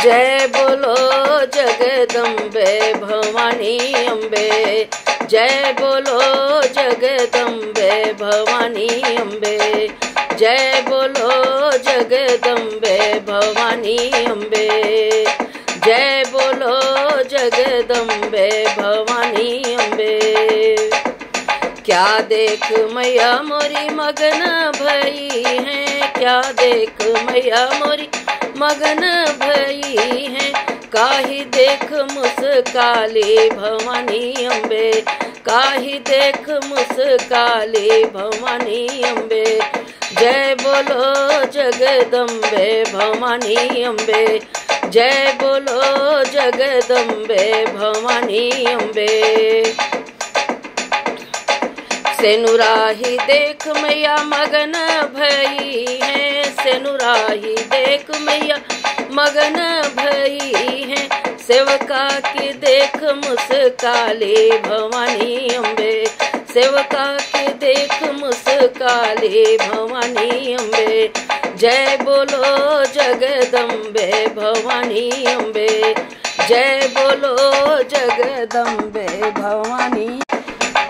जय बोलो जगदम्बे भवानी अम्बे। जय बोलो जगदम्बे भवानी अम्बे। जय बोलो जगदम्बे भवानी अम्बे। जय बोलो जगदम्बे भवानी अम्बे। क्या देख मैया मोरी मगन भई है, क्या देख मैया मोरी मगन भई है। काही देख मुस्काली भवानी अम्बे, काही देख मुस्काली भवानी अम्बे। जय बोलो जगदम्बे भवानी अम्बे। जय बोलो जगदम्बे भवानी अम्बे। सेनुराही देख मैया मगन भई है, सेनुराही देख मैया मगन भई है। सेवका की देख मुस्काली भवानी अम्बे, सेवका की देख मुस्काली भवानी अम्बे। जय बोलो जगदम्बे भवानी अम्बे। जय बोलो जगदम्बे भवानी।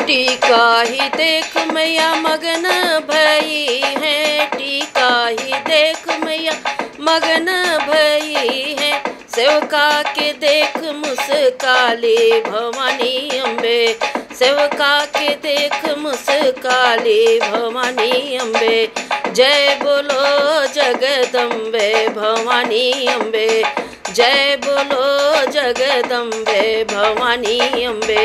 टीका ही देख मैया मगन भई है, टीका ही देख मैया मगन भई है। सेवका के देख मुस्काली भवानी अम्बे, सेवका के देख मुस्काली भवानी अम्बे। जय बोलो जगदम्बे भवानी अम्बे। जय बोलो जगदम्बे भवानी अम्बे।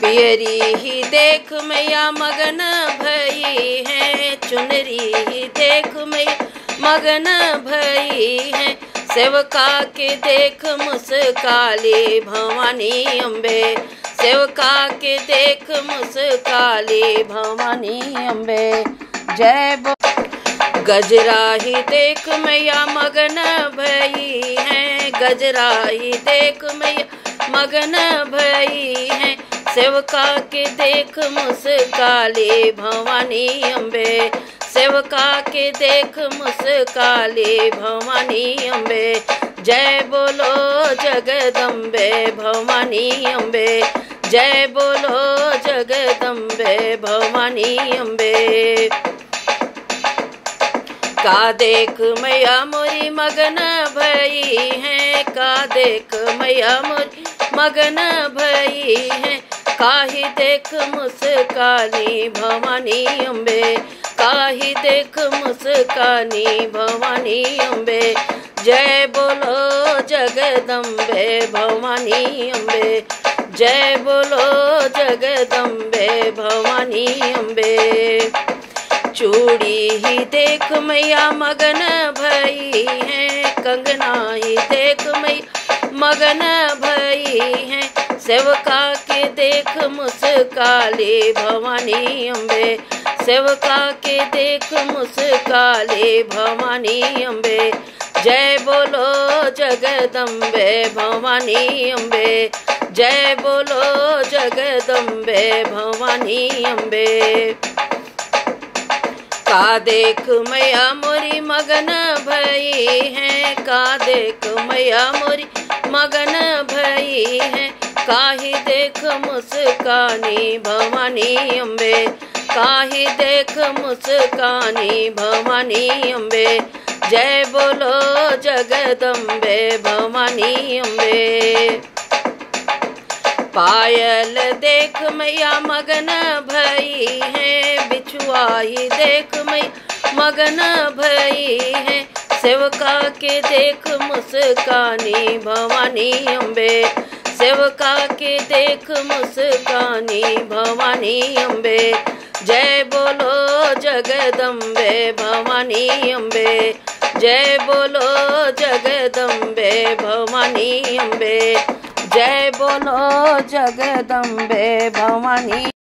पियरी ही देख मैया मगन भई है, चुनरी ही देख मैया मगन भई है। सेवका के देख मुस्काली भवानी अम्बे, सेवका के देख मुस्काली भवानी अम्बे। जय गजरा ही देख मैया मगन भई है, गजरा ही देख मैया मगन भई है। सेवका के देख मुस्काली भवानी अम्बे, सेवका के देख मुस्काली भवानी अम्बे। जय बोलो जगदम्बे भवानी अम्बे। जय बोलो जगदम्बे भवानी अम्बे। का देख मैया मोरी मगन भई है, का देख मैया मोरी मगन भई है। काही देख मुस्काली भवानी अम्बे, काही देख मुस्कानी भवानी अम्बे। जय बोलो जगदम्बे भवानी अम्बे। जय बोलो जगदम्बे भवानी अम्बे। चूड़ी ही देख मैया मगन भई है, कंगना ही देख मैया मगन भई है। सेवका के देख मुस्काली भवानी अम्बे, सेवका के देख मुस्काली भवानी अम्बे। जय बोलो जगदम्बे भवानी अम्बे। जय बोलो जगदम्बे भवानी अम्बे। का देख मैया मोरी मगन भई है, का देख मैया मोरी मगन भई है। काही देख मुस्कानी भवानी अम्बे, काही देख मुस्कानी भवानी अम्बे। जय बोलो जगदम्बे भवानी अम्बे। पायल देख मैया मगन भई है, बिछुआ ही देख मैया मगन भई है। सेवका के देख मुस्कानी भवानी अम्बे, सेवका के देख मुस्कानी भवानी अम्बे। जय बोलो जगदम्बे भवानी अम्बे। जय बोलो जगदम्बे भवानी अम्बे। जय बोलो जगदम्बे भवानी।